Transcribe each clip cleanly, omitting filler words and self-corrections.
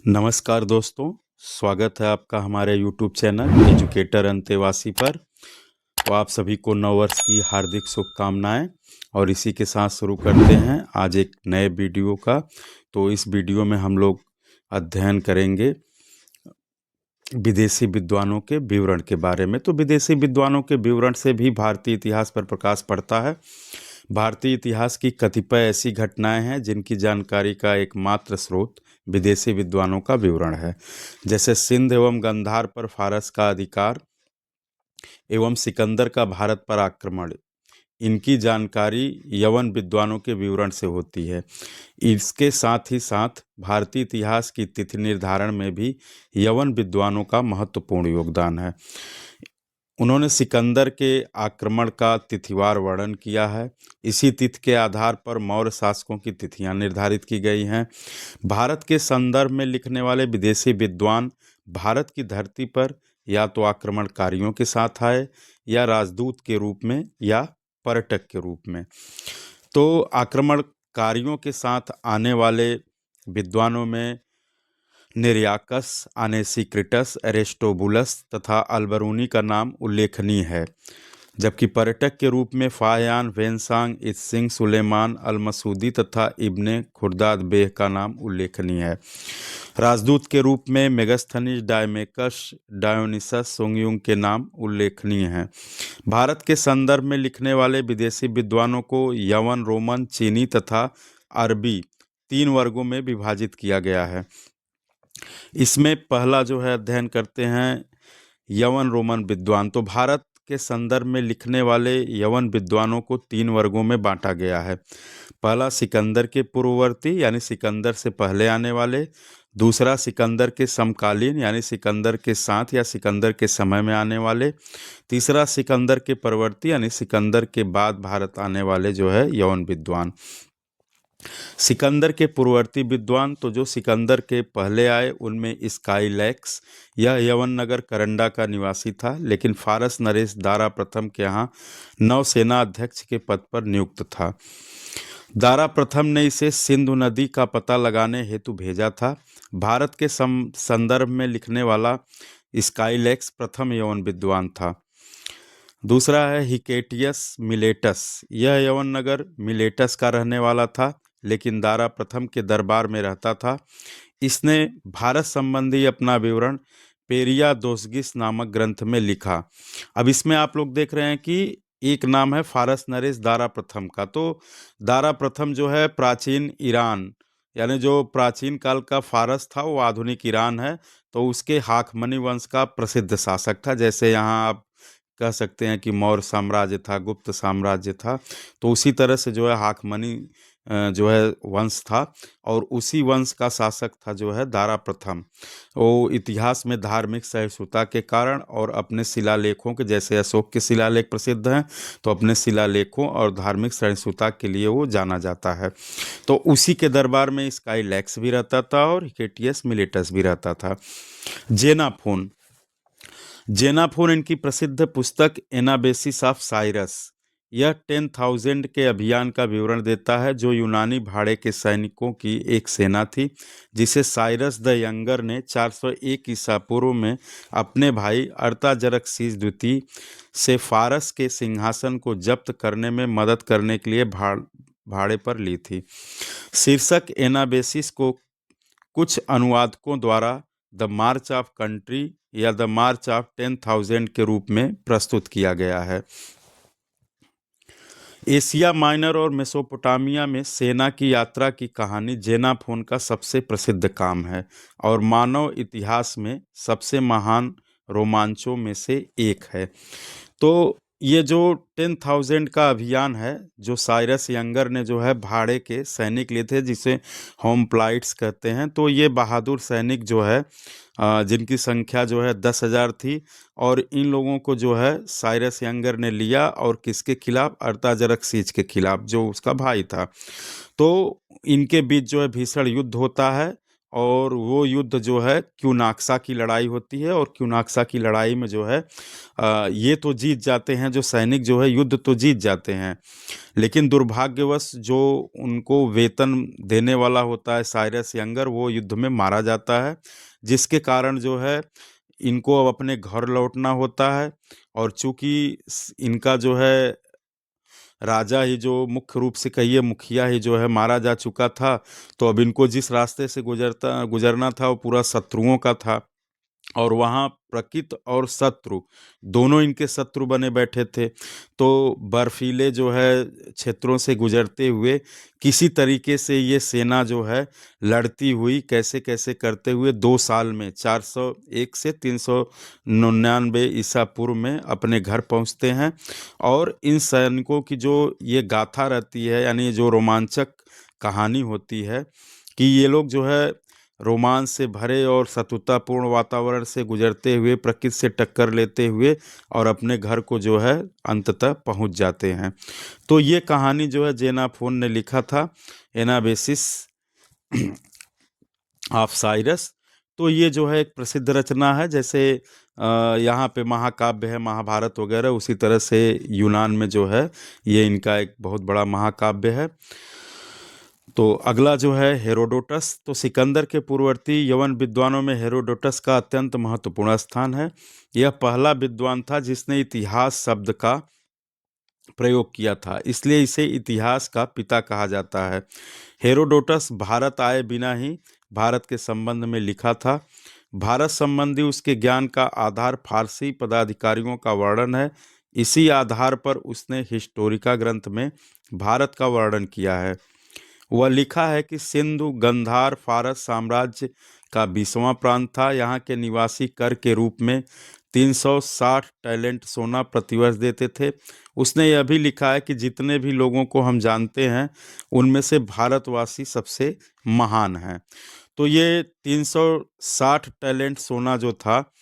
नमस्कार दोस्तों, स्वागत है आपका हमारे यूट्यूब चैनल एजुकेटर अंतेवासी पर। तो आप सभी को नववर्ष की हार्दिक शुभकामनाएं और इसी के साथ शुरू करते हैं आज एक नए वीडियो का। तो इस वीडियो में हम लोग अध्ययन करेंगे विदेशी विद्वानों के विवरण के बारे में। तो विदेशी विद्वानों के विवरण से भी भारतीय इतिहास पर प्रकाश पड़ता है। भारतीय इतिहास की कतिपय ऐसी घटनाएं हैं जिनकी जानकारी का एकमात्र स्रोत विदेशी विद्वानों का विवरण है, जैसे सिंध एवं गंधार पर फारस का अधिकार एवं सिकंदर का भारत पर आक्रमण। इनकी जानकारी यवन विद्वानों के विवरण से होती है। इसके साथ ही साथ भारतीय इतिहास की तिथि निर्धारण में भी यवन विद्वानों का महत्वपूर्ण योगदान है। उन्होंने सिकंदर के आक्रमण का तिथिवार वर्णन किया है। इसी तिथि के आधार पर मौर्य शासकों की तिथियां निर्धारित की गई हैं। भारत के संदर्भ में लिखने वाले विदेशी विद्वान भारत की धरती पर या तो आक्रमणकारियों के साथ आए या राजदूत के रूप में या पर्यटक के रूप में। तो आक्रमणकारियों के साथ आने वाले विद्वानों में नेरियाकस, आनेसिक्रिटस, एरिस्टोबुलस तथा अल्बरूनी का नाम उल्लेखनीय है, जबकि पर्यटक के रूप में फाहयान, वेनसांग, इत्सिंग, सुलेमान अल-मसूदी तथा इब्ने खुर्दाद बेह का नाम उल्लेखनीय है। राजदूत के रूप में मेगस्थनीज, डायमेकस, डायोनिसस, सोंगयुंग के नाम उल्लेखनीय हैं। भारत के संदर्भ में लिखने वाले विदेशी विद्वानों को यवन, रोमन, चीनी तथा अरबी 3 वर्गों में विभाजित किया गया है। इसमें पहला जो है अध्ययन करते हैं यवन रोमन विद्वान। तो भारत के संदर्भ में लिखने वाले यवन विद्वानों को 3 वर्गों में बांटा गया है। पहला सिकंदर के पूर्ववर्ती यानी सिकंदर से पहले आने वाले, दूसरा सिकंदर के समकालीन यानी सिकंदर के साथ या सिकंदर के समय में आने वाले, तीसरा सिकंदर के परवर्ती यानी सिकंदर के बाद भारत आने वाले जो है यवन विद्वान। सिकंदर के पूर्ववर्ती विद्वान, तो जो सिकंदर के पहले आए उनमें स्काईलैक्स, यह यवन नगर करंडा का निवासी था, लेकिन फारस नरेश दारा प्रथम के यहाँ नौसेना अध्यक्ष के पद पर नियुक्त था। दारा प्रथम ने इसे सिंधु नदी का पता लगाने हेतु भेजा था। भारत के संदर्भ में लिखने वाला स्काईलैक्स प्रथम यवन विद्वान था। दूसरा है हिकेटियस मिलेटस, यह यवन नगर मिलेटस का रहने वाला था, लेकिन दारा प्रथम के दरबार में रहता था। इसने भारत संबंधी अपना विवरण पेरिया दोसगिस नामक ग्रंथ में लिखा। अब इसमें आप लोग देख रहे हैं कि एक नाम है फारस नरेश दारा प्रथम का। तो दारा प्रथम जो है प्राचीन ईरान यानी जो प्राचीन काल का फारस था वो आधुनिक ईरान है, तो उसके हाकमनी वंश का प्रसिद्ध शासक था। जैसे यहाँ आप कह सकते हैं कि मौर्य साम्राज्य था, गुप्त साम्राज्य था, तो उसी तरह से जो है हाकमनी जो है वंश था, और उसी वंश का शासक था जो है दारा प्रथम। वो इतिहास में धार्मिक सहिष्णुता के कारण और अपने शिलालेखों के, जैसे अशोक के शिलालेख प्रसिद्ध हैं, तो अपने शिलालेखों और धार्मिक सहिष्णुता के लिए वो जाना जाता है। तो उसी के दरबार में स्काईलैक्स भी रहता था और हिकेटियस मिलेटस भी रहता था। जेनाफोन, जेनाफोन इनकी प्रसिद्ध पुस्तक एनाबेसिस ऑफ साइरस, यह 10,000 के अभियान का विवरण देता है, जो यूनानी भाड़े के सैनिकों की एक सेना थी, जिसे साइरस द यंगर ने 401 ईसा पूर्व में अपने भाई अर्ताजरक्सीस द्वितीय से फारस के सिंहासन को जब्त करने में मदद करने के लिए भाड़े पर ली थी। शीर्षक एनाबेसिस को कुछ अनुवादकों द्वारा द मार्च ऑफ कंट्री या द मार्च ऑफ 10,000 के रूप में प्रस्तुत किया गया है। एशिया माइनर और मेसोपोटामिया में सेना की यात्रा की कहानी जेनाफोन का सबसे प्रसिद्ध काम है और मानव इतिहास में सबसे महान रोमांचों में से एक है। तो ये जो 10,000 का अभियान है, जो साइरस यंगर ने जो है भाड़े के सैनिक लिए थे, जिसे होमप्लाइट्स कहते हैं, तो ये बहादुर सैनिक जो है जिनकी संख्या जो है 10,000 थी, और इन लोगों को जो है साइरस यंगर ने लिया, और किसके खिलाफ? अर्ताजरक्सीज के खिलाफ, जो उसका भाई था। तो इनके बीच जो है भीषण युद्ध होता है, और वो युद्ध जो है क्यूनाक्सा की लड़ाई होती है, और क्यूनाक्सा की लड़ाई में जो है ये तो जीत जाते हैं, जो सैनिक जो है युद्ध तो जीत जाते हैं, लेकिन दुर्भाग्यवश जो उनको वेतन देने वाला होता है साइरस यंगर, वो युद्ध में मारा जाता है, जिसके कारण जो है इनको अब अपने घर लौटना होता है। और चूंकि इनका जो है राजा ही, जो मुख्य रूप से कहिए मुखिया ही जो है मारा जा चुका था, तो अब इनको जिस रास्ते से गुजरना था वो पूरा शत्रुओं का था। और वहाँ प्रकृत और शत्रु दोनों इनके शत्रु बने बैठे थे। तो बर्फीले जो है क्षेत्रों से गुजरते हुए किसी तरीके से ये सेना जो है लड़ती हुई कैसे कैसे करते हुए 2 साल में 401 से 399 ईसा पूर्व में अपने घर पहुंचते हैं। और इन सैनिकों की जो ये गाथा रहती है, यानी जो रोमांचक कहानी होती है, कि ये लोग जो है रोमांच से भरे और शत्रुतापूर्ण वातावरण से गुजरते हुए प्रकृति से टक्कर लेते हुए और अपने घर को जो है अंततः पहुंच जाते हैं। तो ये कहानी जो है जेनाफोन ने लिखा था, एनाबेसिस ऑफ साइरस। तो ये जो है एक प्रसिद्ध रचना है। जैसे यहाँ पे महाकाव्य है महाभारत वगैरह, उसी तरह से यूनान में जो है ये इनका एक बहुत बड़ा महाकाव्य है। तो अगला जो है हेरोडोटस। तो सिकंदर के पूर्ववर्ती यवन विद्वानों में हेरोडोटस का अत्यंत महत्वपूर्ण स्थान है। यह पहला विद्वान था जिसने इतिहास शब्द का प्रयोग किया था, इसलिए इसे इतिहास का पिता कहा जाता है। हेरोडोटस भारत आए बिना ही भारत के संबंध में लिखा था। भारत संबंधी उसके ज्ञान का आधार फारसी पदाधिकारियों का वर्णन है। इसी आधार पर उसने हिस्टोरिका ग्रंथ में भारत का वर्णन किया है। वह लिखा है कि सिंधु गंधार फारस साम्राज्य का 20वां प्रांत था। यहाँ के निवासी कर के रूप में 360 टैलेंट सोना प्रतिवर्ष देते थे। उसने यह भी लिखा है कि जितने भी लोगों को हम जानते हैं उनमें से भारतवासी सबसे महान हैं। तो ये 360 टैलेंट सोना जो था,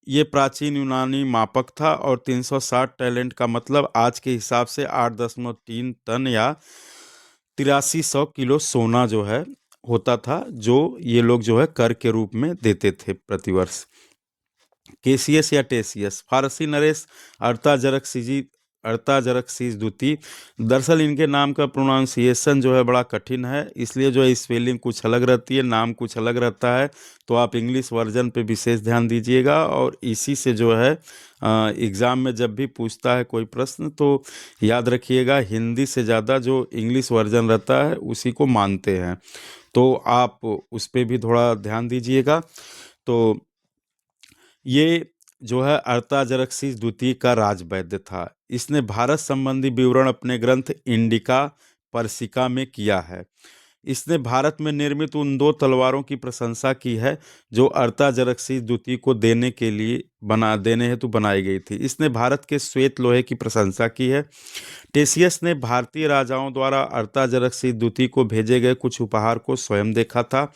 ये प्राचीन यूनानी मापक था, और 360 टैलेंट का मतलब आज के हिसाब से 8.3 टन या 8300 किलो सोना जो है होता था, जो ये लोग जो है कर के रूप में देते थे प्रतिवर्ष। केसियस या टेसियस, फारसी नरेश अर्ताजरक्सिस द्वितीय। दरअसल इनके नाम का प्रोनाउंसिएशन जो है बड़ा कठिन है, इसलिए जो है स्पेलिंग कुछ अलग रहती है, नाम कुछ अलग रहता है। तो आप इंग्लिश वर्जन पे विशेष ध्यान दीजिएगा, और इसी से जो है एग्ज़ाम में जब भी पूछता है कोई प्रश्न, तो याद रखिएगा हिंदी से ज़्यादा जो इंग्लिश वर्जन रहता है उसी को मानते हैं। तो आप उस पर भी थोड़ा ध्यान दीजिएगा। तो ये जो है अर्ताजरक्सिस द्वितीय का राजवैद्य था। इसने भारत संबंधी विवरण अपने ग्रंथ इंडिका पर्सिका में किया है। इसने भारत में निर्मित उन 2 तलवारों की प्रशंसा की है जो अर्ताजरक्सिस द्वितीय को देने हेतु बनाई गई थी। इसने भारत के श्वेत लोहे की प्रशंसा की है। टेसियस ने भारतीय राजाओं द्वारा अर्ताजरक्सिस द्वितीय को भेजे गए कुछ उपहार को स्वयं देखा था।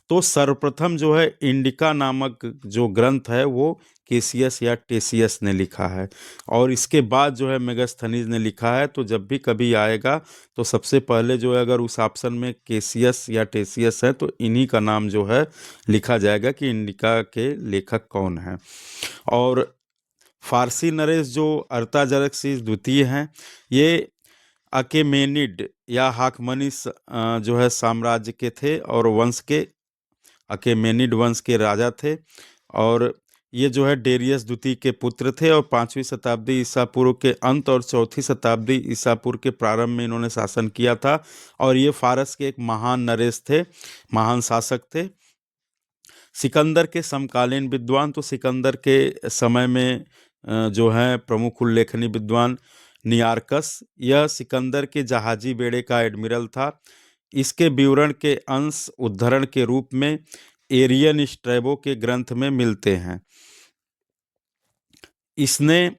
तो सर्वप्रथम जो है इंडिका नामक जो ग्रंथ है वो केसियस या टेसियस ने लिखा है, और इसके बाद जो है मेगास्थनीज ने लिखा है। तो जब भी कभी आएगा तो सबसे पहले जो है अगर उस ऑप्शन में केसियस या टेसियस है तो इन्हीं का नाम जो है लिखा जाएगा कि इंडिका के लेखक कौन हैं। और फारसी नरेश जो अर्ताजरक्सिस द्वितीय हैं, ये अकेमेनिड या हाकमनी जो है साम्राज्य के थे, और वंश के अकेमेनिड वंश के राजा थे। और ये जो है डेरियस द्वितीय के पुत्र थे, और 5वीं शताब्दी ईसा पूर्व के अंत और 4थी शताब्दी ईसा पूर्व के प्रारंभ में इन्होंने शासन किया था। और ये फारस के एक महान नरेश थे, महान शासक थे। सिकंदर के समकालीन विद्वान, तो सिकंदर के समय में जो है प्रमुख उल्लेखनीय विद्वान नियारकस, यह सिकंदर के जहाजी बेड़े का एडमिरल था। इसके विवरण के अंश उद्धरण के रूप में एरियन स्ट्रैबो के ग्रंथ में मिलते हैं। इसने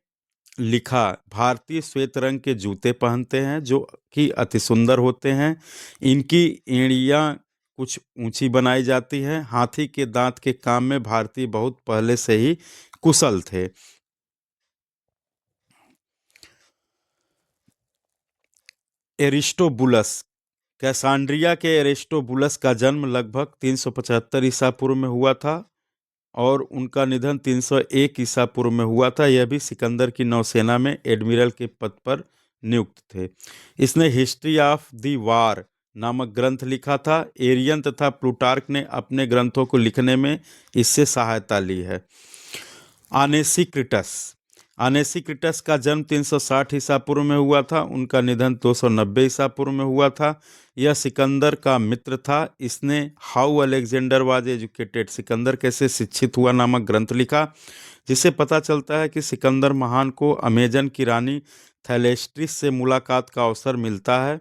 लिखा, भारतीय श्वेत रंग के जूते पहनते हैं जो कि अति सुंदर होते हैं। इनकी एड़ियाँ कुछ ऊंची बनाई जाती हैं। हाथी के दांत के काम में भारतीय बहुत पहले से ही कुशल थे। एरिस्टोबुलस कैसांड्रिया के एरिस्टोबुलस का जन्म लगभग 375 ईसा पूर्व में हुआ था और उनका निधन 301 ईसा पूर्व में हुआ था। यह भी सिकंदर की नौसेना में एडमिरल के पद पर नियुक्त थे। इसने हिस्ट्री ऑफ द वार नामक ग्रंथ लिखा था। एरियन तथा प्लूटार्क ने अपने ग्रंथों को लिखने में इससे सहायता ली है। आनेसिक्रिटस आनेसिक्रिटस का जन्म 360 ईसा पूर्व में हुआ था। उनका निधन 290 ईसा पूर्व में हुआ था। यह सिकंदर का मित्र था। इसने how Alexander was educated, Sikandar कैसे शिक्षित हुआ नामक ग्रंथ लिखा, जिससे पता चलता है कि सिकंदर महान को अमेजन की रानी थैलेस्ट्रिस से मुलाकात का अवसर मिलता है।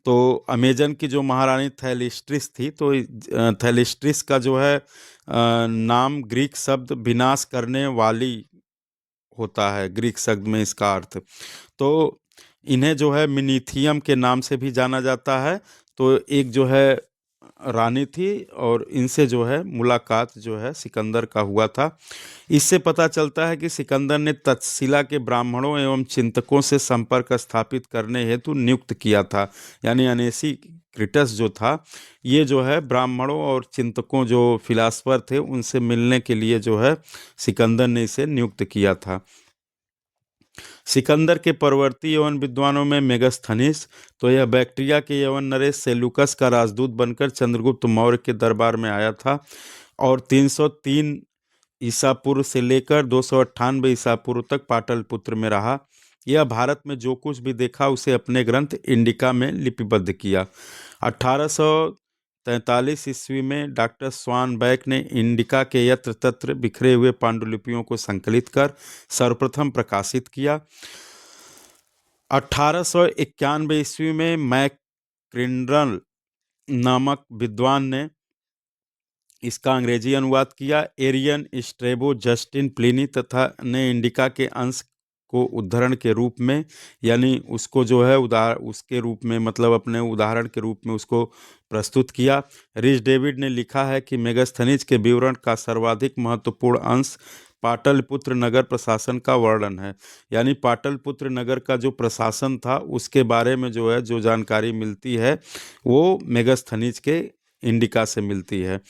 तो अमेजन की जो महारानी थैलेस्ट्रिस थी, तो थैलेस्ट्रिस का जो है नाम ग्रीक शब्द विनाश करने वाली होता है, ग्रीक शब्द में इसका अर्थ। तो इन्हें जो है मिनीथियम के नाम से भी जाना जाता है। तो एक जो है रानी थी और इनसे जो है मुलाकात जो है सिकंदर का हुआ था। इससे पता चलता है कि सिकंदर ने तक्षशिला के ब्राह्मणों एवं चिंतकों से संपर्क स्थापित करने हेतु नियुक्त किया था। यानी अनेसिक्रिटस जो था, ये जो है ब्राह्मणों और चिंतकों जो फिलासफर थे उनसे मिलने के लिए जो है सिकंदर ने इसे नियुक्त किया था। सिकंदर के परवर्ती यवन विद्वानों में मेगस्थनीस, तो यह बैक्ट्रिया के यवन नरेश सेल्यूकस का राजदूत बनकर चंद्रगुप्त मौर्य के दरबार में आया था और 303 ईसा पूर्व से लेकर 298 ईसा पूर्व तक पाटलिपुत्र में रहा। यह भारत में जो कुछ भी देखा उसे अपने ग्रंथ इंडिका में लिपिबद्ध किया। 1843 ईस्वी में डॉक्टर स्वानबैक ने इंडिका के यत्र तत्र बिखरे हुए पांडुलिपियों को संकलित कर सर्वप्रथम प्रकाशित किया। 1891 ईस्वी में मैक्क्रिंडल नामक विद्वान ने इसका अंग्रेजी अनुवाद किया। एरियन, स्ट्रेबो, जस्टिन, प्लिनी तथा ने इंडिका के अंश को उदाहरण के रूप में, यानी उसको जो है उसके रूप में, मतलब अपने उदाहरण के रूप में उसको प्रस्तुत किया। रिच डेविड ने लिखा है कि मेगास्थनीज के विवरण का सर्वाधिक महत्वपूर्ण अंश पाटलिपुत्र नगर प्रशासन का वर्णन है। यानी पाटलिपुत्र नगर का जो प्रशासन था उसके बारे में जो है जो जानकारी मिलती है वो मेगास्थनीज के इंडिका से मिलती है।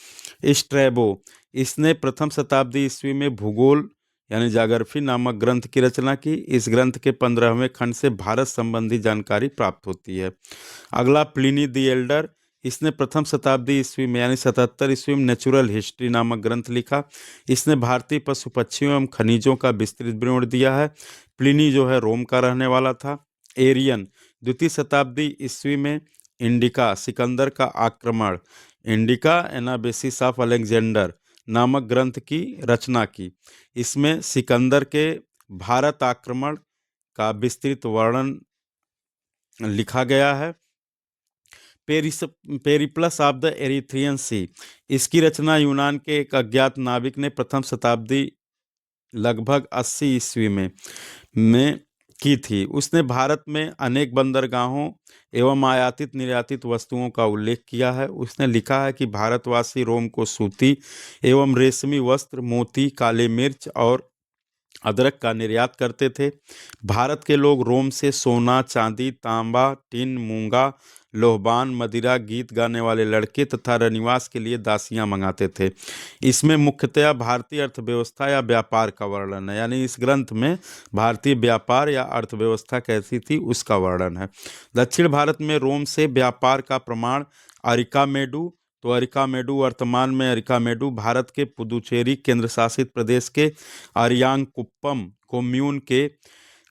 स्ट्रैबो, इसने प्रथम शताब्दी ईस्वी में भूगोल यानी जाग्रफी नामक ग्रंथ की रचना की। इस ग्रंथ के 15वें खंड से भारत संबंधी जानकारी प्राप्त होती है। अगला प्लिनी द एल्डर, इसने प्रथम शताब्दी ईस्वी में यानी 77 ईस्वी में नेचुरल हिस्ट्री नामक ग्रंथ लिखा। इसने भारतीय पशु पक्षियों एवं खनिजों का विस्तृत विवरण दिया है। प्लिनी जो है रोम का रहने वाला था। एरियन, द्वितीय शताब्दी ईस्वी में इंडिका, सिकंदर का आक्रमण, इंडिका एनाबेसिस ऑफ अलेक्जेंडर नामक ग्रंथ की रचना की। इसमें सिकंदर के भारत आक्रमण का विस्तृत वर्णन लिखा गया है। पेरिप्लस ऑफ द एरिथ्रियन सी, इसकी रचना यूनान के एक अज्ञात नाविक ने प्रथम शताब्दी लगभग 80 ईस्वी में की थी। उसने भारत में अनेक बंदरगाहों एवं आयातित निर्यातित वस्तुओं का उल्लेख किया है। उसने लिखा है कि भारतवासी रोम को सूती एवं रेशमी वस्त्र, मोती, काले मिर्च और अदरक का निर्यात करते थे। भारत के लोग रोम से सोना, चांदी, तांबा, टिन, मूंगा, लोहबान, मदिरा, गीत गाने वाले लड़के तथा रनिवास के लिए दासियां मंगाते थे। इसमें मुख्यतया भारतीय अर्थव्यवस्था या व्यापार का वर्णन है। यानी इस ग्रंथ में भारतीय व्यापार या अर्थव्यवस्था कैसी थी उसका वर्णन है। दक्षिण भारत में रोम से व्यापार का प्रमाण अरिकामेडु, तो अरिकामेडु वर्तमान में अरिकामेडु भारत के पुदुचेरी केंद्र शासित प्रदेश के अरियांगकुप्पम कोम्यून के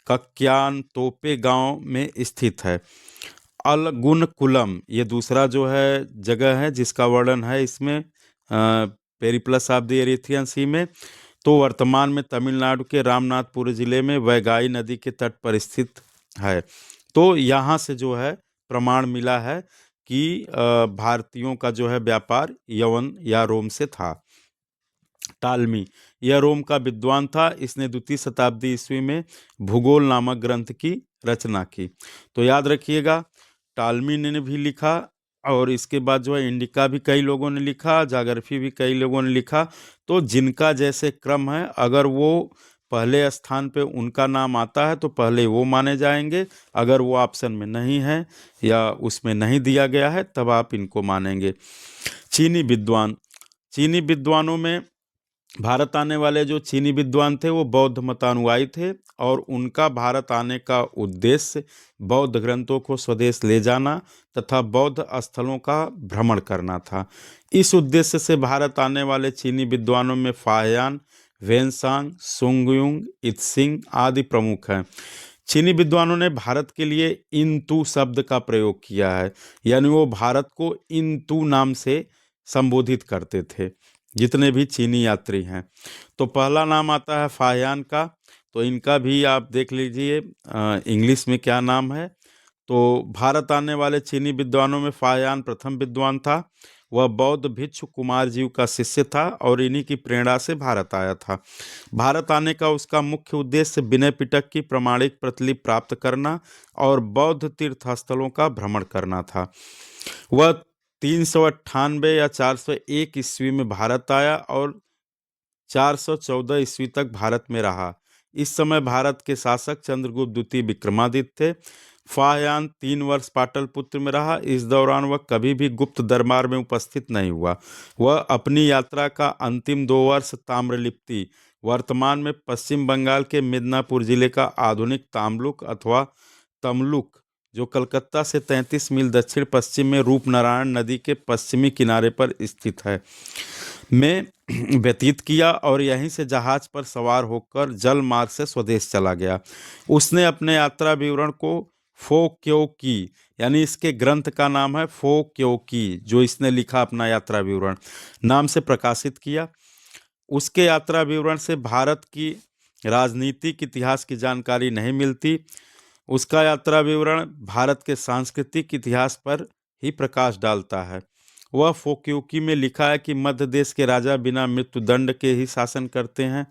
कक्यानतोपे गांव में स्थित है। अलगुनकुलम, ये दूसरा जो है जगह है जिसका वर्णन है इसमें पेरिप्लस ऑफ द एरिथ्रियन सी में। तो वर्तमान में तमिलनाडु के रामनाथपुर जिले में वैगाई नदी के तट पर स्थित है। तो यहाँ से जो है प्रमाण मिला है कि भारतीयों का जो है व्यापार यवन या रोम से था। टालमी, यह रोम का विद्वान था। इसने द्वितीय शताब्दी ईस्वी में भूगोल नामक ग्रंथ की रचना की। तो याद रखिएगा, टालमी ने भी लिखा और इसके बाद जो है इंडिका भी कई लोगों ने लिखा, जाग्रफी भी कई लोगों ने लिखा। तो जिनका जैसे क्रम है, अगर वो पहले स्थान पे उनका नाम आता है तो पहले वो माने जाएंगे। अगर वो ऑप्शन में नहीं है या उसमें नहीं दिया गया है तब आप इनको मानेंगे। चीनी विद्वान, चीनी विद्वानों में भारत आने वाले जो चीनी विद्वान थे वो बौद्ध मतानुयायी थे और उनका भारत आने का उद्देश्य बौद्ध ग्रंथों को स्वदेश ले जाना तथा बौद्ध स्थलों का भ्रमण करना था। इस उद्देश्य से भारत आने वाले चीनी विद्वानों में फाहियान, वेनसांग, सुंगयुंग, इत्सिंग आदि प्रमुख हैं। चीनी विद्वानों ने भारत के लिए इंतु शब्द का प्रयोग किया है, यानी वो भारत को इंतु नाम से संबोधित करते थे जितने भी चीनी यात्री हैं। तो पहला नाम आता है फाहियान का, तो इनका भी आप देख लीजिए इंग्लिश में क्या नाम है। तो भारत आने वाले चीनी विद्वानों में फाहियान प्रथम विद्वान था। वह बौद्ध भिक्षु कुमार जीव का शिष्य था और इन्हीं की प्रेरणा से भारत आया था। भारत आने का उसका मुख्य उद्देश्य विनय पिटक की प्रमाणिक प्रतिलिपि प्राप्त करना और बौद्ध तीर्थ स्थलों का भ्रमण करना था। वह 398 या 401 ईस्वी में भारत आया और 414 ईस्वी तक भारत में रहा। इस समय भारत के शासक चंद्रगुप्त द्वितीय विक्रमादित्य थे। फाहियान 3 वर्ष पाटलिपुत्र में रहा। इस दौरान वह कभी भी गुप्त दरबार में उपस्थित नहीं हुआ। वह अपनी यात्रा का अंतिम 2 वर्ष ताम्रलिप्ति, वर्तमान में पश्चिम बंगाल के मिदनापुर जिले का आधुनिक तामलुक अथवा तमलुक, जो कलकत्ता से 33 मील दक्षिण पश्चिम में रूपनारायण नदी के पश्चिमी किनारे पर स्थित है, में व्यतीत किया और यहीं से जहाज पर सवार होकर जल मार्ग से स्वदेश चला गया। उसने अपने यात्रा विवरण को फो क्यो की, यानी इसके ग्रंथ का नाम है फो क्यो की, जो इसने लिखा अपना यात्रा विवरण नाम से प्रकाशित किया। उसके यात्रा विवरण से भारत की राजनीतिक इतिहास की जानकारी नहीं मिलती। उसका यात्रा विवरण भारत के सांस्कृतिक इतिहास पर ही प्रकाश डालता है। वह फोक्यूकी में लिखा है कि मध्य देश के राजा बिना मृत्युदंड के ही शासन करते हैं,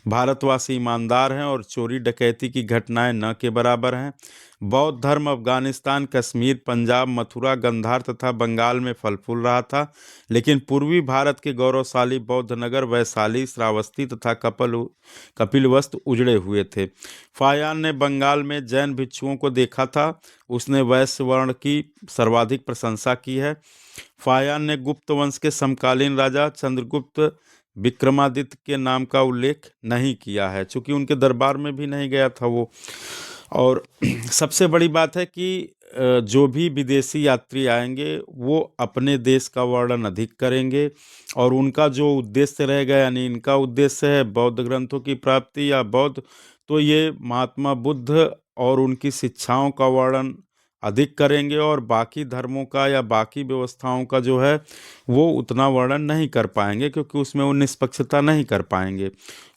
भारतवासी ईमानदार हैं और चोरी डकैती की घटनाएं न के बराबर हैं। बौद्ध धर्म अफगानिस्तान, कश्मीर, पंजाब, मथुरा, गंधार तथा बंगाल में फल फूल रहा था, लेकिन पूर्वी भारत के गौरवशाली बौद्ध नगर वैशाली, श्रावस्ती तथा कपिलवस्तु उजड़े हुए थे। फाहियान ने बंगाल में जैन भिक्षुओं को देखा था। उसने वैश्य वर्ण की सर्वाधिक प्रशंसा की है। फाहियान ने गुप्त वंश के समकालीन राजा चंद्रगुप्त विक्रमादित्य के नाम का उल्लेख नहीं किया है, चूंकि उनके दरबार में भी नहीं गया था वो। और सबसे बड़ी बात है कि जो भी विदेशी यात्री आएंगे वो अपने देश का वर्णन अधिक करेंगे और उनका जो उद्देश्य रहेगा, यानी इनका उद्देश्य है बौद्ध ग्रंथों की प्राप्ति या बौद्ध, तो ये महात्मा बुद्ध और उनकी शिक्षाओं का वर्णन अधिक करेंगे और बाकी धर्मों का या बाकी व्यवस्थाओं का जो है वो उतना वर्णन नहीं कर पाएंगे, क्योंकि उसमें वो निष्पक्षता नहीं कर पाएंगे।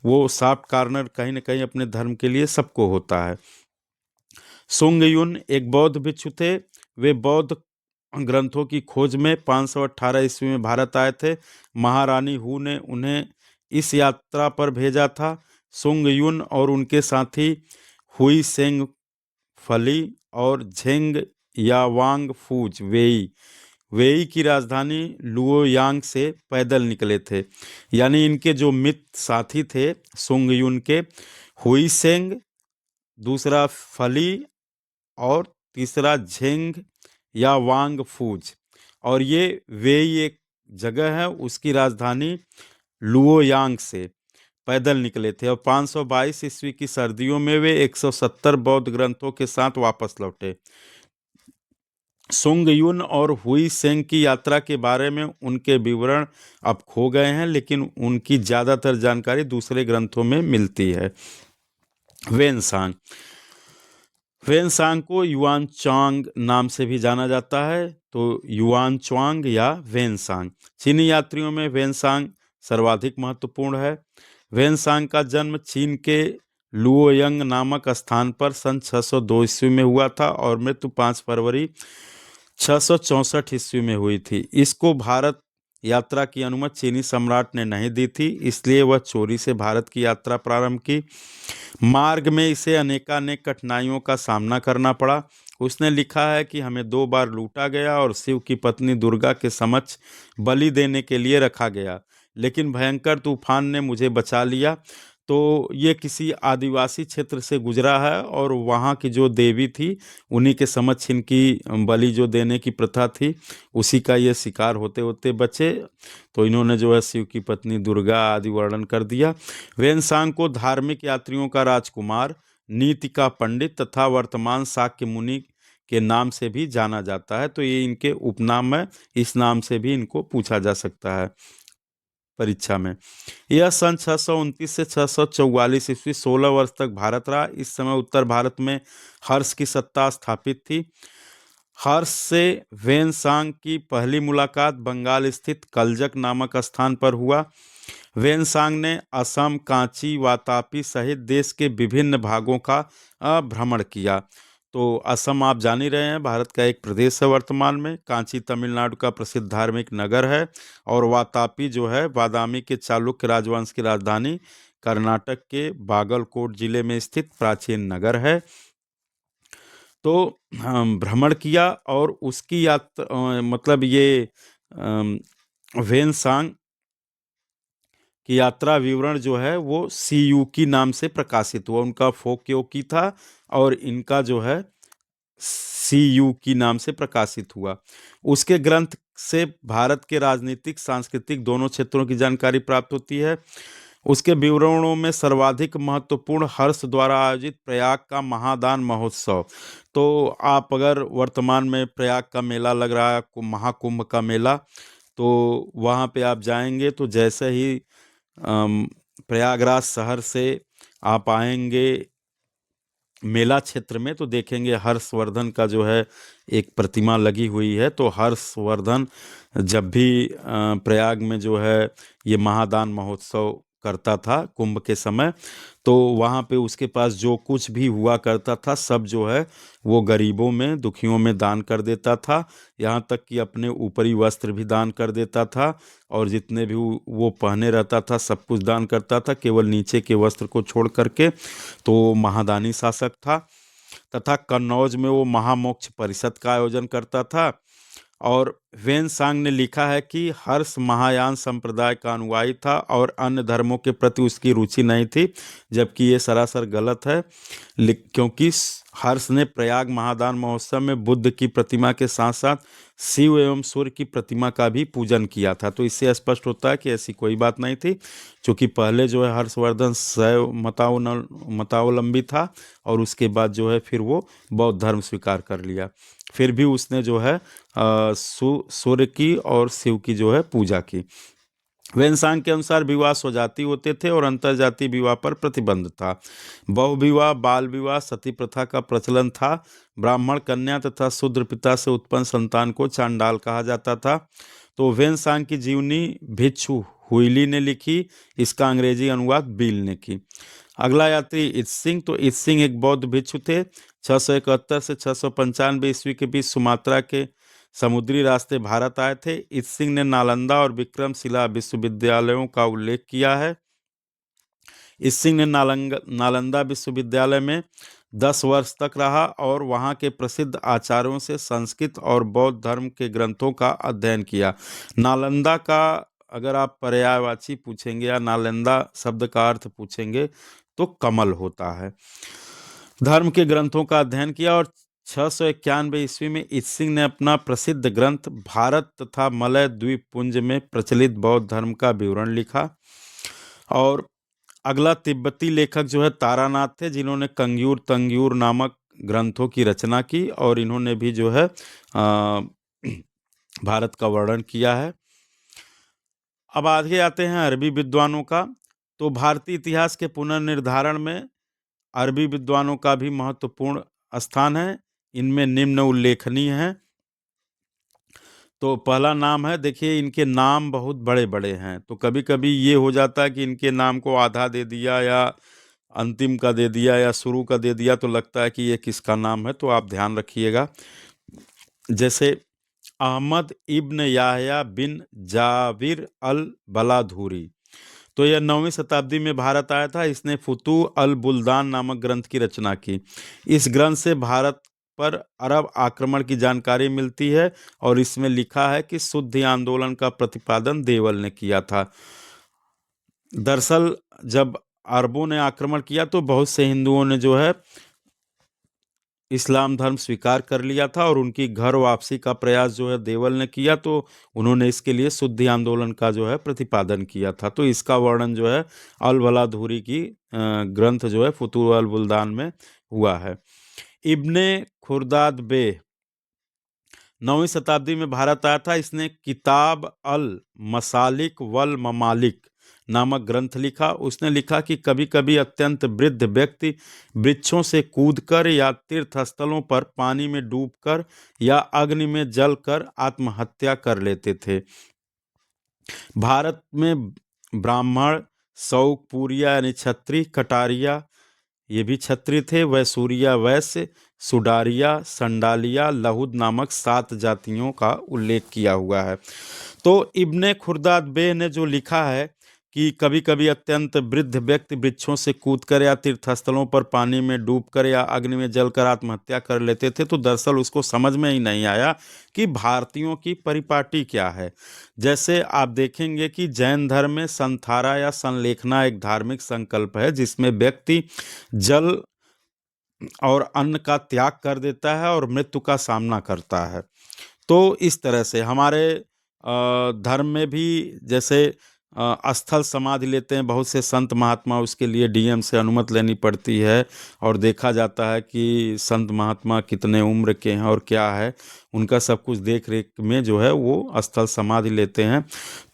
वो सॉफ्ट कॉर्नर कहीं ना कहीं अपने धर्म के लिए सबको होता है। सुंगयुन एक बौद्ध भिक्षु थे। वे बौद्ध ग्रंथों की खोज में 518 ईस्वी में भारत आए थे। महारानी हु ने उन्हें इस यात्रा पर भेजा था। सुंगयुन और उनके साथी हुई सेंग फली और झेंग यावांग फूज वेई की राजधानी लुओयांग से पैदल निकले थे। यानी इनके जो मित्र साथी थे सुंगयुन के, हुई सेंग, दूसरा फली और तीसरा झेंग या वांग फूज, और ये वेई एक जगह है, उसकी राजधानी लुओयांग से पैदल निकले थे। और 522 ईस्वी की सर्दियों में वे 170 बौद्ध ग्रंथों के साथ वापस लौटे। सुंगयुन और हुई सेंग की यात्रा के बारे में उनके विवरण अब खो गए हैं, लेकिन उनकी ज़्यादातर जानकारी दूसरे ग्रंथों में मिलती है। वेनसांग को युआनचांग नाम से भी जाना जाता है, तो युआनचांग या वेनसांग। चीनी यात्रियों में वेनसांग सर्वाधिक महत्वपूर्ण है। वेनसांग का जन्म चीन के लुओयंग नामक स्थान पर सन 602 ईस्वी में हुआ था और मृत्यु 5 फरवरी 664 ईस्वी में हुई थी। इसको भारत यात्रा की अनुमति चीनी सम्राट ने नहीं दी थी, इसलिए वह चोरी से भारत की यात्रा प्रारंभ की। मार्ग में इसे अनेकानेक कठिनाइयों का सामना करना पड़ा। उसने लिखा है कि हमें 2 बार लूटा गया और शिव की पत्नी दुर्गा के समक्ष बलि देने के लिए रखा गया, लेकिन भयंकर तूफान ने मुझे बचा लिया। तो ये किसी आदिवासी क्षेत्र से गुजरा है और वहाँ की जो देवी थी उन्हीं के समक्ष इनकी बलि जो देने की प्रथा थी, उसी का ये शिकार होते होते बचे। तो इन्होंने जो है शिव की पत्नी दुर्गा आदि वर्णन कर दिया। वेनसांग को धार्मिक यात्रियों का राजकुमार, नीति का पंडित तथा वर्तमान शाक्य मुनि के नाम से भी जाना जाता है। तो ये इनके उपनाम है, इस नाम से भी इनको पूछा जा सकता है परीक्षा में। यह सन 629 से 644 ईस्वी 16 वर्ष तक भारत रहा। इस समय उत्तर भारत में हर्ष की सत्ता स्थापित थी। हर्ष से वेनसांग की पहली मुलाकात बंगाल स्थित कलजक नामक स्थान पर हुआ। वेनसांग ने असम, कांची, वातापी सहित देश के विभिन्न भागों का भ्रमण किया। तो असम आप जान ही रहे हैं, भारत का एक प्रदेश है वर्तमान में। कांची तमिलनाडु का प्रसिद्ध धार्मिक नगर है। और वातापी जो है बादामी के चालुक्य राजवंश की राजधानी, कर्नाटक के बागलकोट जिले में स्थित प्राचीन नगर है। तो भ्रमण किया और उसकी मतलब ये वेनसांग की यात्रा विवरण जो है वो सीयूकी नाम से प्रकाशित हुआ। उनका फोक्योकी था और इनका जो है सीयूकी नाम से प्रकाशित हुआ। उसके ग्रंथ से भारत के राजनीतिक सांस्कृतिक दोनों क्षेत्रों की जानकारी प्राप्त होती है। उसके विवरणों में सर्वाधिक महत्वपूर्ण हर्ष द्वारा आयोजित प्रयाग का महादान महोत्सव। तो आप अगर वर्तमान में प्रयाग का मेला लग रहा है, महाकुंभ का मेला, तो वहाँ पे आप जाएंगे तो जैसे ही प्रयागराज शहर से आप आएंगे मेला क्षेत्र में, तो देखेंगे हर्षवर्धन का जो है एक प्रतिमा लगी हुई है। तो हर्षवर्धन जब भी प्रयाग में जो है ये महादान महोत्सव करता था कुंभ के समय, तो वहाँ पे उसके पास जो कुछ भी हुआ करता था सब जो है वो गरीबों में, दुखियों में दान कर देता था। यहाँ तक कि अपने ऊपरी वस्त्र भी दान कर देता था और जितने भी वो पहने रहता था सब कुछ दान करता था, केवल नीचे के वस्त्र को छोड़ करके। तो महादानी शासक था। तथा कन्नौज में वो महामोक्ष परिषद का आयोजन करता था। और वेनसांग ने लिखा है कि हर्ष महायान संप्रदाय का अनुयायी था और अन्य धर्मों के प्रति उसकी रुचि नहीं थी, जबकि ये सरासर गलत है। क्योंकि हर्ष ने प्रयाग महादान महोत्सव में बुद्ध की प्रतिमा के साथ साथ शिव एवं सूर्य की प्रतिमा का भी पूजन किया था। तो इससे स्पष्ट होता है कि ऐसी कोई बात नहीं थी, क्योंकि पहले जो है हर्षवर्धन शैव मतावलंबी था और उसके बाद जो है फिर वो बौद्ध धर्म स्वीकार कर लिया। फिर भी उसने जो है सूर्य की और शिव की जो है पूजा की। वेनसांग के अनुसार विवाह स्वजाति होते थे और अंतरजातीय विवाह पर प्रतिबंध था। बहुविवाह, बाल विवाह, सती प्रथा का प्रचलन था। ब्राह्मण कन्या तथा शूद्र पिता से उत्पन्न संतान को चांडाल कहा जाता था। तो वेनसांग की जीवनी भिक्षु हुइली ने लिखी, इसका अंग्रेजी अनुवाद बील ने की। अगला यात्री इत्सिंग। तो इत्सिंग एक बौद्ध भिक्षु थे। 671 से 695 ईस्वी के बीच सुमात्रा के समुद्री रास्ते भारत आए थे। इत्सिंग ने नालंदा और विक्रमशिला विश्वविद्यालयों का उल्लेख किया है। इत्सिंग ने नालंदा विश्वविद्यालय में 10 वर्ष तक रहा और वहाँ के प्रसिद्ध आचार्यों से संस्कृत और बौद्ध धर्म के ग्रंथों का अध्ययन किया। नालंदा का अगर आप पर्यायवाची पूछेंगे या नालंदा शब्द का अर्थ पूछेंगे तो कमल होता है। धर्म के ग्रंथों का अध्ययन किया और 691 ईस्वी में इत्सिंग ने अपना प्रसिद्ध ग्रंथ भारत तथा मलय द्वीप पुंज में प्रचलित बौद्ध धर्म का विवरण लिखा। और अगला तिब्बती लेखक जो है तारानाथ थे, जिन्होंने कंग्यूर तंग्यूर नामक ग्रंथों की रचना की और इन्होंने भी जो है भारत का वर्णन किया है। अब आगे आते हैं अरबी विद्वानों का। तो भारतीय इतिहास के पुनर्निर्धारण में अरबी विद्वानों का भी महत्वपूर्ण स्थान है। इनमें निम्न उल्लेखनीय है। तो पहला नाम है, देखिए इनके नाम बहुत बड़े बड़े हैं, तो कभी कभी ये हो जाता है कि इनके नाम को आधा दे दिया या अंतिम का दे दिया या शुरू का दे दिया, तो लगता है कि ये किसका नाम है, तो आप ध्यान रखिएगा। जैसे अहमद इब्न याहया बिन जाबिर अल बलाधुरी, तो यह 9वीं शताब्दी में भारत आया था। इसने फुतू अल बुल्दान नामक ग्रंथ की रचना की। इस ग्रंथ से भारत पर अरब आक्रमण की जानकारी मिलती है और इसमें लिखा है कि शुद्ध आंदोलन का प्रतिपादन देवल ने किया था। दरअसल जब अरबों ने आक्रमण किया तो बहुत से हिंदुओं ने जो है इस्लाम धर्म स्वीकार कर लिया था और उनकी घर वापसी का प्रयास जो है देवल ने किया, तो उन्होंने इसके लिए शुद्धि आंदोलन का जो है प्रतिपादन किया था। तो इसका वर्णन जो है अल बलाधुरी की ग्रंथ जो है फुतूह अल बुल्दान में हुआ है। इब्ने खुर्दाद बे 9वीं शताब्दी में भारत आया था। इसने किताब अल मसालिक वल ममालिक नामक ग्रंथ लिखा। उसने लिखा कि कभी कभी अत्यंत वृद्ध व्यक्ति वृक्षों से कूदकर या तीर्थ स्थलों पर पानी में डूबकर या अग्नि में जलकर आत्महत्या कर लेते थे। भारत में ब्राह्मण, शौक, पूरिया यानी छत्री, कटारिया ये भी छत्री थे, वैसूरिया वैश्य, सुडारिया, संडालिया, लहुद नामक 7 जातियों का उल्लेख किया हुआ है। तो इब्ने खुर्दाद बे ने जो लिखा है कि कभी कभी अत्यंत वृद्ध व्यक्ति वृक्षों से कूदकर या तीर्थस्थलों पर पानी में डूबकर या अग्नि में जलकर आत्महत्या कर लेते थे, तो दरअसल उसको समझ में ही नहीं आया कि भारतीयों की परिपाटी क्या है। जैसे आप देखेंगे कि जैन धर्म में संथारा या संलेखना एक धार्मिक संकल्प है जिसमें व्यक्ति जल और अन्न का त्याग कर देता है और मृत्यु का सामना करता है। तो इस तरह से हमारे धर्म में भी जैसे स्थल समाधि लेते हैं बहुत से संत महात्मा, उसके लिए डीएम से अनुमति लेनी पड़ती है और देखा जाता है कि संत महात्मा कितने उम्र के हैं और क्या है, उनका सब कुछ देख रेख में जो है वो स्थल समाधि लेते हैं।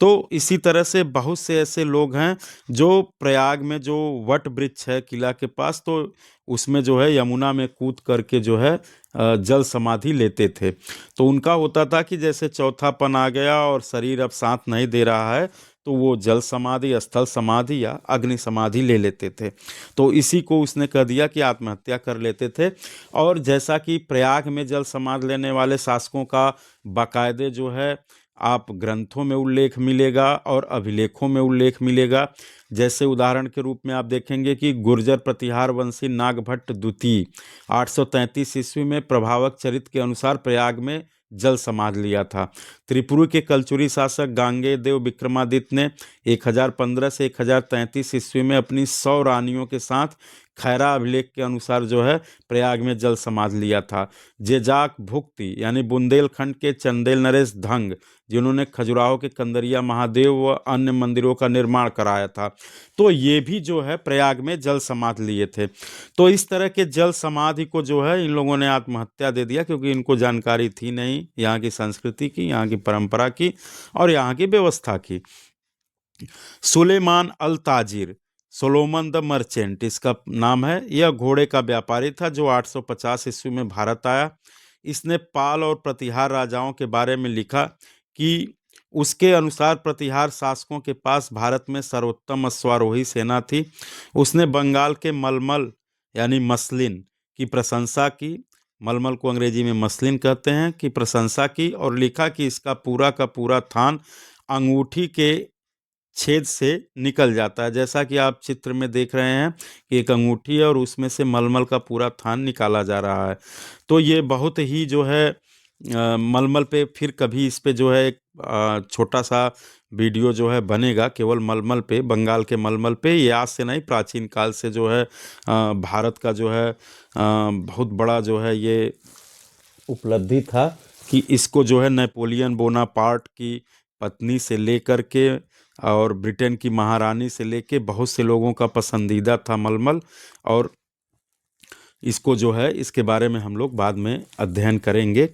तो इसी तरह से बहुत से ऐसे लोग हैं जो प्रयाग में जो वट वृक्ष है किला के पास, तो उसमें जो है यमुना में कूद करके जो है जल समाधि लेते थे। तो उनका होता था कि जैसे चौथापन आ गया और शरीर अब साथ नहीं दे रहा है, तो वो जल समाधि, स्थल समाधि या अग्नि समाधि ले लेते थे। तो इसी को उसने कह दिया कि आत्महत्या कर लेते थे। और जैसा कि प्रयाग में जल समाधि लेने वाले शासकों का बाकायदे जो है आप ग्रंथों में उल्लेख मिलेगा और अभिलेखों में उल्लेख मिलेगा। जैसे उदाहरण के रूप में आप देखेंगे कि गुर्जर प्रतिहार वंशी नागभट्ट द्वितीय 833 ईस्वी में प्रभावक चरित्र के अनुसार प्रयाग में जल समाधि लिया था। त्रिपुरी के कलचुरी शासक गांगे देव विक्रमादित्य ने 1015 से 1033 ईस्वी में अपनी 100 रानियों के साथ खैरा अभिलेख के अनुसार जो है प्रयाग में जल समाधि लिया था। जेजाक भुक्ति यानी बुंदेलखंड के चंदेल नरेश धंग, जिन्होंने खजुराहो के कंदरिया महादेव व अन्य मंदिरों का निर्माण कराया था, तो ये भी जो है प्रयाग में जल समाधि लिए थे। तो इस तरह के जल समाधि को जो है इन लोगों ने आत्महत्या दे दिया, क्योंकि इनको जानकारी थी नहीं यहाँ की संस्कृति की, यहाँ की परंपरा की और यहाँ की व्यवस्था की। सुलेमान अल ताजिर, सोलोमन द मर्चेंट इसका नाम है। यह घोड़े का व्यापारी था जो 850 ईस्वी में भारत आया। इसने पाल और प्रतिहार राजाओं के बारे में लिखा कि उसके अनुसार प्रतिहार शासकों के पास भारत में सर्वोत्तम अश्वारोही सेना थी। उसने बंगाल के मलमल यानी मसलिन की प्रशंसा की, मलमल को अंग्रेजी में मसलिन कहते हैं, की प्रशंसा की और लिखा कि इसका पूरा का पूरा थान अंगूठी के छेद से निकल जाता है। जैसा कि आप चित्र में देख रहे हैं कि एक अंगूठी है और उसमें से मलमल का पूरा थान निकाला जा रहा है। तो ये बहुत ही जो है मलमल पे फिर कभी इस पे जो है एक छोटा सा वीडियो जो है बनेगा केवल मलमल पे, बंगाल के मलमल पे। ये आज से नहीं, प्राचीन काल से जो है भारत का जो है बहुत बड़ा जो है ये उपलब्धि था कि इसको जो है नेपोलियन बोनापार्ट की पत्नी से लेकर के और ब्रिटेन की महारानी से लेके बहुत से लोगों का पसंदीदा था मलमल। और इसको जो है इसके बारे में हम लोग बाद में अध्ययन करेंगे।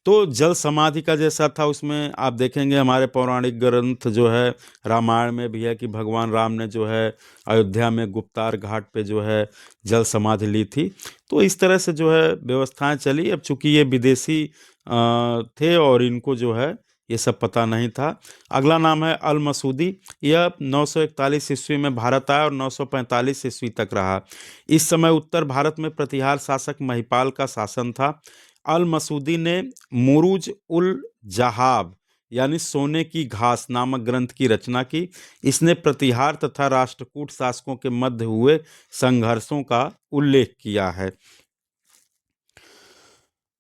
तो जल समाधि का जैसा था उसमें आप देखेंगे हमारे पौराणिक ग्रंथ जो है रामायण में भी है कि भगवान राम ने जो है अयोध्या में गुप्तार घाट पे जो है जल समाधि ली थी। तो इस तरह से जो है व्यवस्थाएं चली। अब चूंकि ये विदेशी थे और इनको जो है ये सब पता नहीं था। अगला नाम है अल मसूदी। यह 941 ईस्वी में भारत आया और 945 ईस्वी तक रहा। इस समय उत्तर भारत में प्रतिहार शासक महिपाल का शासन था। अल मसूदी ने मुरुज उल जहाब यानी सोने की घास नामक ग्रंथ की रचना की। इसने प्रतिहार तथा राष्ट्रकूट शासकों के मध्य हुए संघर्षों का उल्लेख किया है।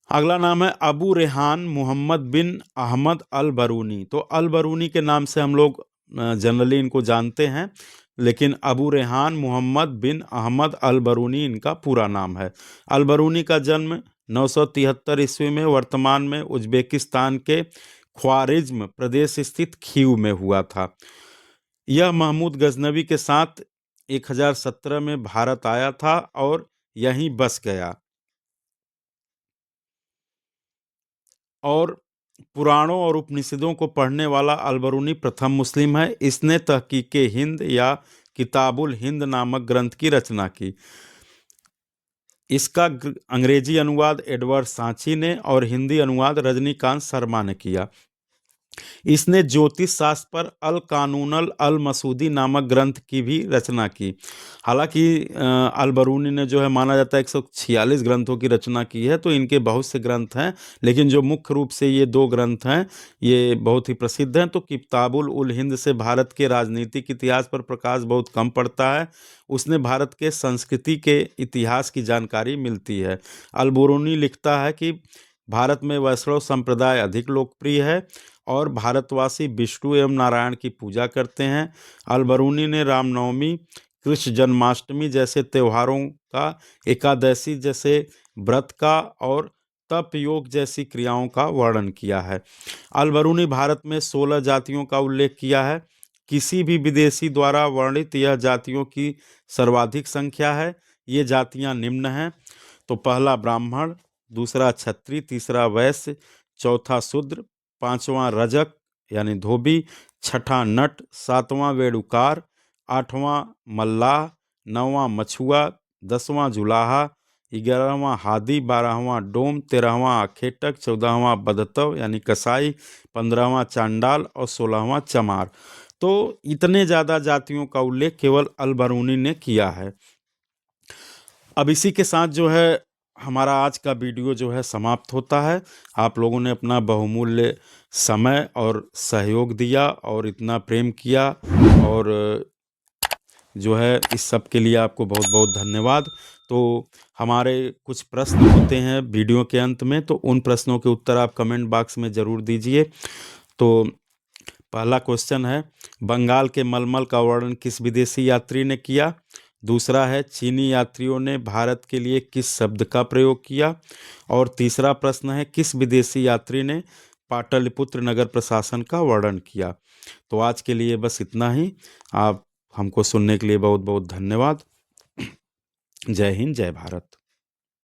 अगला नाम है अबू रेहान मोहम्मद बिन अहमद अल बरूनी। तो अल बरूनी के नाम से हम लोग जनरली इनको जानते हैं, लेकिन अबू रेहान मोहम्मद बिन अहमद अल बरूनी इनका पूरा नाम है। अल बरूनी का जन्म 973 ईस्वी में वर्तमान में उज्बेकिस्तान के ख्वारिज्म प्रदेश स्थित खीव में हुआ था। यह महमूद गजनवी के साथ 1017 में भारत आया था और यहीं बस गया और पुराणों और उपनिषदों को पढ़ने वाला अल-बरूनी प्रथम मुस्लिम है। इसने तहकीके हिंद या किताबुल हिंद नामक ग्रंथ की रचना की। इसका अंग्रेजी अनुवाद एडवर्ड सांची ने और हिंदी अनुवाद रजनीकांत शर्मा ने किया। इसने ज्योतिष शास्त्र पर अल कानूनल अल मसूदी नामक ग्रंथ की भी रचना की। हालांकि अल बरूनी ने जो है माना जाता है 146 ग्रंथों की रचना की है, तो इनके बहुत से ग्रंथ हैं, लेकिन जो मुख्य रूप से ये 2 ग्रंथ हैं ये बहुत ही प्रसिद्ध हैं। तो किताबुल उल हिंद से भारत के राजनीतिक इतिहास पर प्रकाश बहुत कम पड़ता है। उसने भारत के संस्कृति के इतिहास की जानकारी मिलती है। अल बरूनी लिखता है कि भारत में वैष्णव संप्रदाय अधिक लोकप्रिय है और भारतवासी विष्णु एवं नारायण की पूजा करते हैं। अल बरूनी ने रामनवमी, कृष्ण जन्माष्टमी जैसे त्योहारों का, एकादशी जैसे व्रत का और तप योग जैसी क्रियाओं का वर्णन किया है। अल बरूनी भारत में 16 जातियों का उल्लेख किया है। किसी भी विदेशी द्वारा वर्णित यह जातियों की सर्वाधिक संख्या है। ये जातियां निम्न हैं। तो पहला ब्राह्मण, दूसरा क्षत्रिय, तीसरा वैश्य, चौथा शूद्र, पांचवां रजक यानी धोबी, छठा नट, सातवां वेड़ुकार, आठवां मल्लाह, नौवां मछुआ, 10वां जुलाहा, 11वां हादी, 12वां डोम, 13वां आखेटक, 14वां बदतव यानी कसाई, 15वां चांडाल और 16वां चमार। तो इतने ज़्यादा जातियों का उल्लेख केवल अल बरूनी ने किया है। अब इसी के साथ जो है हमारा आज का वीडियो जो है समाप्त होता है। आप लोगों ने अपना बहुमूल्य समय और सहयोग दिया और इतना प्रेम किया, और जो है इस सब के लिए आपको बहुत बहुत धन्यवाद। तो हमारे कुछ प्रश्न होते हैं वीडियो के अंत में, तो उन प्रश्नों के उत्तर आप कमेंट बॉक्स में ज़रूर दीजिए। तो पहला क्वेश्चन है, बंगाल के मलमल का वर्णन किस विदेशी यात्री ने किया? दूसरा है, चीनी यात्रियों ने भारत के लिए किस शब्द का प्रयोग किया? और तीसरा प्रश्न है, किस विदेशी यात्री ने पाटलिपुत्र नगर प्रशासन का वर्णन किया? तो आज के लिए बस इतना ही। आप हमको सुनने के लिए बहुत बहुत धन्यवाद। जय हिंद, जय भारत।